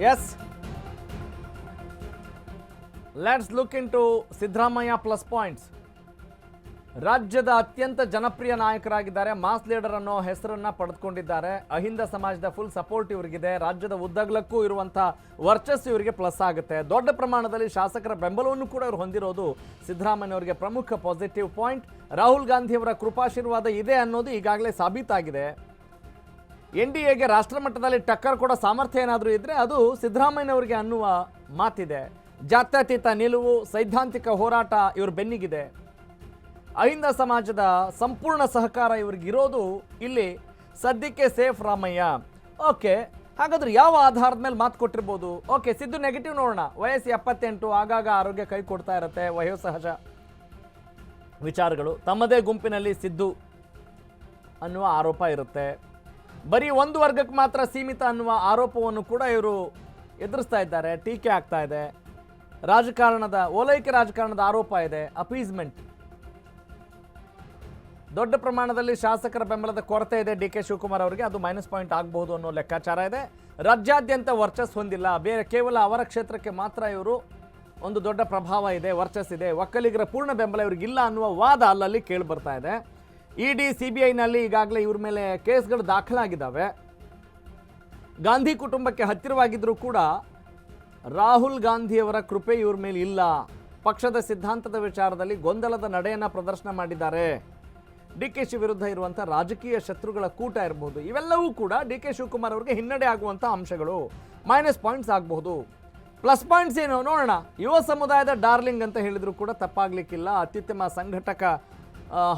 S, let's look into Siddaramaiah plus points. ರಾಜ್ಯದ ಅತ್ಯಂತ ಜನಪ್ರಿಯ ನಾಯಕರಾಗಿದ್ದಾರೆ, ಮಾಸ್ ಲೀಡರ್ ಅನ್ನೋ ಹೆಸರನ್ನ ಪಡೆದುಕೊಂಡಿದ್ದಾರೆ. ಅಹಿಂದ ಸಮಾಜದ ಫುಲ್ ಸಪೋರ್ಟ್ ಇವರಿಗಿದೆ. ರಾಜ್ಯದ ಉದ್ದಗಲಕ್ಕೂ ಇರುವಂಥ ವರ್ಚಸ್ಸು ಇವರಿಗೆ ಪ್ಲಸ್ ಆಗುತ್ತೆ. ದೊಡ್ಡ ಪ್ರಮಾಣದಲ್ಲಿ ಶಾಸಕರ ಬೆಂಬಲವನ್ನು ಕೂಡ ಇವರು ಹೊಂದಿರೋದು ಸಿದ್ದರಾಮಯ್ಯ ಅವರಿಗೆ ಪ್ರಮುಖ ಪಾಸಿಟಿವ್ ಪಾಯಿಂಟ್. ರಾಹುಲ್ ಗಾಂಧಿ ಅವರ ಕೃಪಾಶೀರ್ವಾದ ಇದೆ ಅನ್ನೋದು ಈಗಾಗಲೇ ಸಾಬೀತಾಗಿದೆ. NDAಗೆ ರಾಷ್ಟ್ರ ಮಟ್ಟದಲ್ಲಿ ಟಕ್ಕರ್ ಕೊಡೋ ಸಾಮರ್ಥ್ಯ ಏನಾದರೂ ಇದ್ದರೆ ಅದು ಸಿದ್ದರಾಮಯ್ಯನವರಿಗೆ ಅನ್ನುವ ಮಾತಿದೆ. ಜಾತ್ಯತೀತ ನಿಲುವು, ಸೈದ್ಧಾಂತಿಕ ಹೋರಾಟ ಇವ್ರ ಬೆನ್ನಿಗಿದೆ. ಅಹಿಂದ ಸಮಾಜದ ಸಂಪೂರ್ಣ ಸಹಕಾರ ಇವ್ರಿಗಿರೋದು ಇಲ್ಲಿ ಸದ್ಯಕ್ಕೆ ಸೇಫ್ ರಾಮಯ್ಯ. ಓಕೆ, ಹಾಗಾದ್ರೆ ಯಾವ ಆಧಾರದ ಮೇಲೆ ಮಾತು ಕೊಟ್ಟಿರ್ಬೋದು? ಓಕೆ, ಸಿದ್ದು ನೆಗೆಟಿವ್ ನೋಡೋಣ. ವಯಸ್ಸು 78, ಆಗಾಗ ಆರೋಗ್ಯ ಕೈ ಕೊಡ್ತಾ ಇರುತ್ತೆ, ವಯೋಸಹಜ ವಿಚಾರಗಳು. ತಮ್ಮದೇ ಗುಂಪಿನಲ್ಲಿ ಸಿದ್ದು ಅನ್ನುವ ಆರೋಪ ಇರುತ್ತೆ. ಬರೀ ಒಂದು ವರ್ಗಕ್ಕೆ ಮಾತ್ರ ಸೀಮಿತ ಅನ್ನುವ ಆರೋಪವನ್ನು ಕೂಡ ಇವರು ಎದುರಿಸ್ತಾ ಇದ್ದಾರೆ. ಟೀಕೆ ಆಗ್ತಾ ಇದೆ. ರಾಜಕಾರಣದ ಓಲೈಕೆ ರಾಜಕಾರಣದ ಆರೋಪ ಇದೆ, ಅಪೀಸ್ಮೆಂಟ್. ದೊಡ್ಡ ಪ್ರಮಾಣದಲ್ಲಿ ಶಾಸಕರ ಬೆಂಬಲದ ಕೊರತೆ ಇದೆ DK ಶಿವಕುಮಾರ್ ಅವರಿಗೆ, ಅದು ಮೈನಸ್ ಪಾಯಿಂಟ್ ಆಗಬಹುದು ಅನ್ನೋ ಲೆಕ್ಕಾಚಾರ ಇದೆ. ರಾಜ್ಯಾದ್ಯಂತ ವರ್ಚಸ್ ಹೊಂದಿಲ್ಲ, ಬೇರೆ ಕೇವಲ ಅವರ ಕ್ಷೇತ್ರಕ್ಕೆ ಮಾತ್ರ ಇವರು ಒಂದು ದೊಡ್ಡ ಪ್ರಭಾವ ಇದೆ, ವರ್ಚಸ್ ಇದೆ. ಒಕ್ಕಲಿಗರ ಪೂರ್ಣ ಬೆಂಬಲ ಇವರಿಗಿಲ್ಲ ಅನ್ನುವ ವಾದ ಅಲ್ಲಲ್ಲಿ ಕೇಳಿ ಬರ್ತಾ ಇದೆ. ED CBIನಲ್ಲಿ ಈಗಾಗಲೇ ಇವ್ರ ಮೇಲೆ ಕೇಸ್ಗಳು ದಾಖಲಾಗಿದ್ದಾವೆ. ಗಾಂಧಿ ಕುಟುಂಬಕ್ಕೆ ಹತ್ತಿರವಾಗಿದ್ದರೂ ಕೂಡ ರಾಹುಲ್ ಗಾಂಧಿಯವರ ಕೃಪೆ ಇವ್ರ ಮೇಲೆ ಇಲ್ಲ. ಪಕ್ಷದ ಸಿದ್ಧಾಂತದ ವಿಚಾರದಲ್ಲಿ ಗೊಂದಲದ ನಡೆಯನ್ನು ಪ್ರದರ್ಶನ ಮಾಡಿದ್ದಾರೆ. DK ವಿರುದ್ಧ ಇರುವಂಥ ರಾಜಕೀಯ ಶತ್ರುಗಳ ಕೂಟ ಇರಬಹುದು. ಇವೆಲ್ಲವೂ ಕೂಡ DK ಶಿವಕುಮಾರ್ ಅವರಿಗೆ ಹಿನ್ನಡೆ ಆಗುವಂಥ ಅಂಶಗಳು, ಮೈನಸ್ ಪಾಯಿಂಟ್ಸ್ ಆಗಬಹುದು. ಪ್ಲಸ್ ಪಾಯಿಂಟ್ಸ್ ಏನು ನೋಡೋಣ. ಯುವ ಸಮುದಾಯದ ಡಾರ್ಲಿಂಗ್ ಅಂತ ಹೇಳಿದ್ರು ಕೂಡ ತಪ್ಪಾಗ್ಲಿಕ್ಕಿಲ್ಲ. ಅತ್ಯುತ್ತಮ ಸಂಘಟಕ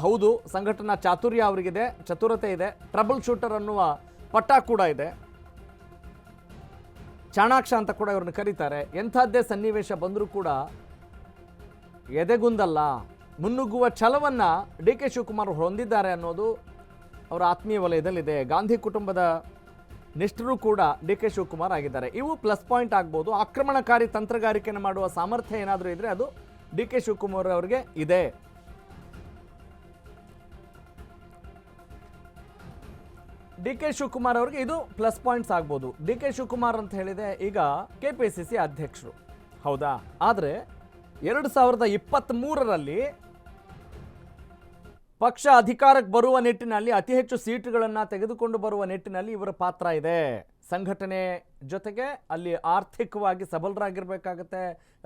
ಹೌದು, ಸಂಘಟನಾ ಚಾತುರ್ಯ ಅವರಿಗಿದೆ, ಚತುರತೆ ಇದೆ, ಟ್ರಬಲ್ ಶೂಟರ್ ಅನ್ನುವ ಪಟ್ಟ ಕೂಡ ಇದೆ. ಚಾಣಾಕ್ಷ ಅಂತ ಕೂಡ ಇವ್ರನ್ನ ಕರೀತಾರೆ. ಎಂಥದ್ದೇ ಸನ್ನಿವೇಶ ಬಂದರೂ ಕೂಡ ಎದೆಗುಂದಲ್ಲ, ಮುನ್ನುಗ್ಗುವ ಛಲವನ್ನು DK ಶಿವಕುಮಾರ್ ಹೊಂದಿದ್ದಾರೆ ಅನ್ನೋದು ಅವರ ಆತ್ಮೀಯ ವಲಯದಲ್ಲಿದೆ. ಗಾಂಧಿ ಕುಟುಂಬದ ನಿಷ್ಠರು ಕೂಡ DK ಶಿವಕುಮಾರ್ ಆಗಿದ್ದಾರೆ. ಇವು ಪ್ಲಸ್ ಪಾಯಿಂಟ್ ಆಗ್ಬೋದು. ಆಕ್ರಮಣಕಾರಿ ತಂತ್ರಗಾರಿಕೆಯನ್ನು ಮಾಡುವ ಸಾಮರ್ಥ್ಯ ಏನಾದರೂ ಇದ್ದರೆ ಅದು DK ಶಿವಕುಮಾರ್ ಅವರಿಗೆ ಇದೆ. DK ಶಿವಕುಮಾರ್ ಅವರಿಗೆ ಇದು ಪ್ಲಸ್ ಪಾಯಿಂಟ್ಸ್ ಆಗ್ಬೋದು. DK ಶಿವಕುಮಾರ್ ಅಂತ ಹೇಳಿದೆ ಈಗ KPCC ಅಧ್ಯಕ್ಷರು, ಹೌದಾ? ಆದರೆ 2023ರಲ್ಲಿ ಪಕ್ಷ ಅಧಿಕಾರಕ್ಕೆ ಬರುವ ನಿಟ್ಟಿನಲ್ಲಿ, ಅತಿ ಹೆಚ್ಚು ಸೀಟುಗಳನ್ನು ತೆಗೆದುಕೊಂಡು ಬರುವ ನಿಟ್ಟಿನಲ್ಲಿ ಇವರ ಪಾತ್ರ ಇದೆ. ಸಂಘಟನೆ ಜೊತೆಗೆ ಅಲ್ಲಿ ಆರ್ಥಿಕವಾಗಿ ಸಬಲರಾಗಿರಬೇಕಾಗತ್ತೆ.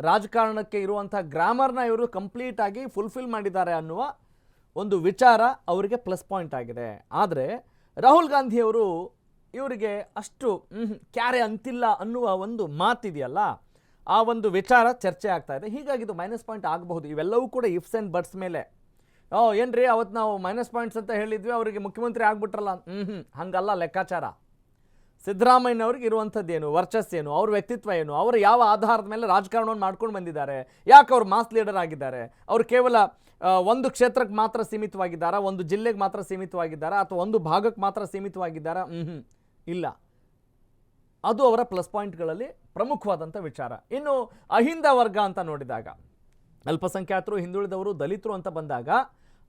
ರಾಜಕಾರಣಕ್ಕೆ ಇರುವಂಥ ಗ್ರಾಮರ್ನ ಇವರು ಕಂಪ್ಲೀಟ್ ಆಗಿ ಫುಲ್ಫಿಲ್ ಮಾಡಿದ್ದಾರೆ ಅನ್ನುವ ಒಂದು ವಿಚಾರ ಅವರಿಗೆ ಪ್ಲಸ್ ಪಾಯಿಂಟ್ ಆಗಿದೆ. ಆದರೆ ರಾಹುಲ್ ಗಾಂಧಿಯವರು ಇವರಿಗೆ ಅಷ್ಟು ಕ್ಯಾರೆ ಅಂತಿಲ್ಲ ಅನ್ನುವ ಒಂದು ಮಾತಿದೆಯಲ್ಲ, ಆ ಒಂದು ವಿಚಾರ ಚರ್ಚೆ ಆಗ್ತಾ ಇದೆ. ಹೀಗಾಗಿ ಇದು ಮೈನಸ್ ಪಾಯಿಂಟ್ ಆಗಬಹುದು. ಇವೆಲ್ಲವೂ ಕೂಡ ಇಫ್ಸ್ ಆ್ಯಂಡ್ ಬಟ್ಸ್ ಮೇಲೆ. ಏನ್ರಿ ಅವತ್ತು ನಾವು ಮೈನಸ್ ಪಾಯಿಂಟ್ಸ್ ಅಂತ ಹೇಳಿದ್ವಿ, ಅವರಿಗೆ ಮುಖ್ಯಮಂತ್ರಿ ಆಗ್ಬಿಟ್ರಲ್ಲ. ಹಂಗಲ್ಲ ಲೆಕ್ಕಾಚಾರ. ಸಿದ್ದರಾಮಯ್ಯನವ್ರಿಗೆ ಇರುವಂಥದ್ದೇನು, ವರ್ಚಸ್ಸೇನು, ಅವ್ರ ವ್ಯಕ್ತಿತ್ವ ಏನು, ಅವರು ಯಾವ ಆಧಾರದ ಮೇಲೆ ರಾಜಕಾರಣವನ್ನು ಮಾಡ್ಕೊಂಡು ಬಂದಿದ್ದಾರೆ, ಯಾಕೆ ಅವ್ರು ಮಾಸ್ ಲೀಡರ್ ಆಗಿದ್ದಾರೆ, ಅವರು ಕೇವಲ ಒಂದು ಕ್ಷೇತ್ರಕ್ಕೆ ಮಾತ್ರ ಸೀಮಿತವಾಗಿದ್ದಾರಾ, ಒಂದು ಜಿಲ್ಲೆಗೆ ಮಾತ್ರ ಸೀಮಿತವಾಗಿದ್ದಾರಾ, ಅಥವಾ ಒಂದು ಭಾಗಕ್ಕೆ ಮಾತ್ರ ಸೀಮಿತವಾಗಿದ್ದಾರಾ? ಇಲ್ಲ. ಅದು ಅವರ ಪ್ಲಸ್ ಪಾಯಿಂಟ್ಗಳಲ್ಲಿ ಪ್ರಮುಖವಾದಂಥ ವಿಚಾರ. ಇನ್ನು ಅಹಿಂದ ವರ್ಗ ಅಂತ ನೋಡಿದಾಗ, ಅಲ್ಪಸಂಖ್ಯಾತರು, ಹಿಂದುಳಿದವರು, ದಲಿತರು ಅಂತ ಬಂದಾಗ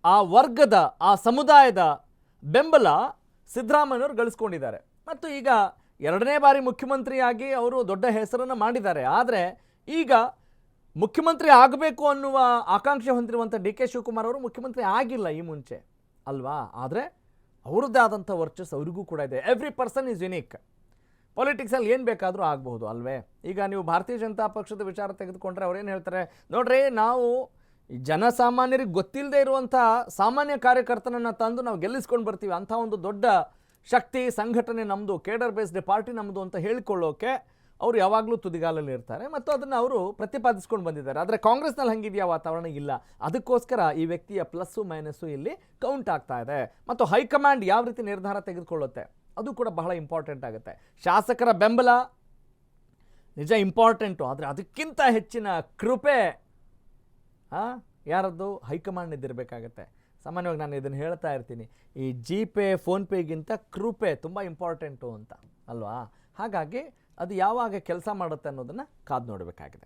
ಆ ವರ್ಗದ, ಆ ಸಮುದಾಯದ ಬೆಂಬಲ ಸಿದ್ದರಾಮಯ್ಯನವರು ಗಳಿಸ್ಕೊಂಡಿದ್ದಾರೆ. ಮತ್ತು ಈಗ 2ನೇ ಬಾರಿ ಮುಖ್ಯಮಂತ್ರಿಯಾಗಿ ಅವರು ದೊಡ್ಡ ಹೆಸರನ್ನು ಮಾಡಿದ್ದಾರೆ. ಆದರೆ ಈಗ ಮುಖ್ಯಮಂತ್ರಿ ಆಗಬೇಕು ಅನ್ನುವ ಆಕಾಂಕ್ಷೆ ಹೊಂದಿರುವಂಥ DK ಶಿವಕುಮಾರ್ ಅವರು ಮುಖ್ಯಮಂತ್ರಿ ಆಗಿಲ್ಲ ಈ ಮುಂಚೆ ಅಲ್ವಾ? ಆದರೆ ಅವ್ರದ್ದೇ ಆದಂಥ ವರ್ಚಸ್ ಅವರಿಗೂ ಕೂಡ ಇದೆ. Every person is unique. ಪಾಲಿಟಿಕ್ಸಲ್ಲಿ ಏನು ಬೇಕಾದರೂ ಆಗಬಹುದು ಅಲ್ವೇ? ಈಗ ನೀವು ಭಾರತೀಯ ಜನತಾ ಪಕ್ಷದ ವಿಚಾರ ತೆಗೆದುಕೊಂಡ್ರೆ ಅವ್ರೇನು ಹೇಳ್ತಾರೆ ನೋಡ್ರಿ, ನಾವು ಜನಸಾಮಾನ್ಯರಿಗೆ ಗೊತ್ತಿಲ್ಲದೆ ಇರುವಂಥ ಸಾಮಾನ್ಯ ಕಾರ್ಯಕರ್ತನನ್ನು ತಂದು ನಾವು ಗೆಲ್ಲಿಸ್ಕೊಂಡು ಬರ್ತೀವಿ, ಅಂಥ ಒಂದು ದೊಡ್ಡ ಶಕ್ತಿ ಸಂಘಟನೆ ನಮ್ಮದು, ಕೇಡರ್ ಬೇಸ್ಡ್ ಪಾರ್ಟಿ ನಮ್ಮದು ಅಂತ ಹೇಳಿಕೊಳ್ಳೋಕೆ ಅವರು ಯಾವಾಗಲೂ ತುದಿಗಾಲಲ್ಲಿ ಇರ್ತಾರೆ ಮತ್ತು ಅದನ್ನು ಅವರು ಪ್ರತಿಪಾದಿಸ್ಕೊಂಡು ಬಂದಿದ್ದಾರೆ. ಆದರೆ ಕಾಂಗ್ರೆಸ್ನಲ್ಲಿ ಹಂಗಿದೆಯಾ ವಾತಾವರಣ? ಇಲ್ಲ. ಅದಕ್ಕೋಸ್ಕರ ಈ ವ್ಯಕ್ತಿಯ ಪ್ಲಸ್ಸು ಮೈನಸ್ಸು ಇಲ್ಲಿ ಕೌಂಟ್ ಆಗ್ತಾ ಇದೆ. ಮತ್ತು ಹೈಕಮಾಂಡ್ ಯಾವ ರೀತಿ ನಿರ್ಧಾರ ತೆಗೆದುಕೊಳ್ಳುತ್ತೆ ಅದು ಕೂಡ ಬಹಳ ಇಂಪಾರ್ಟೆಂಟ್ ಆಗುತ್ತೆ. ಶಾಸಕರ ಬೆಂಬಲ ನಿಜ ಇಂಪಾರ್ಟೆಂಟು, ಆದರೆ ಅದಕ್ಕಿಂತ ಹೆಚ್ಚಿನ ಕೃಪೆ ಯಾರದ್ದು? ಹೈಕಮಾಂಡ್ನಿದ್ದಿರಬೇಕಾಗತ್ತೆ. ಸಾಮಾನ್ಯವಾಗಿ ನಾನು ಇದನ್ನು ಹೇಳ್ತಾ ಇರ್ತೀನಿ, ಈ GPay ಫೋನ್ಪೇಗಿಂತ ಕೃಪೆ ತುಂಬ ಇಂಪಾರ್ಟೆಂಟು ಅಂತ ಅಲ್ವಾ? ಹಾಗಾಗಿ ಅದು ಯಾವಾಗ ಕೆಲಸ ಮಾಡುತ್ತೆ ಅನ್ನೋದನ್ನು ಕಾದು ನೋಡಬೇಕಾಗಿದೆ.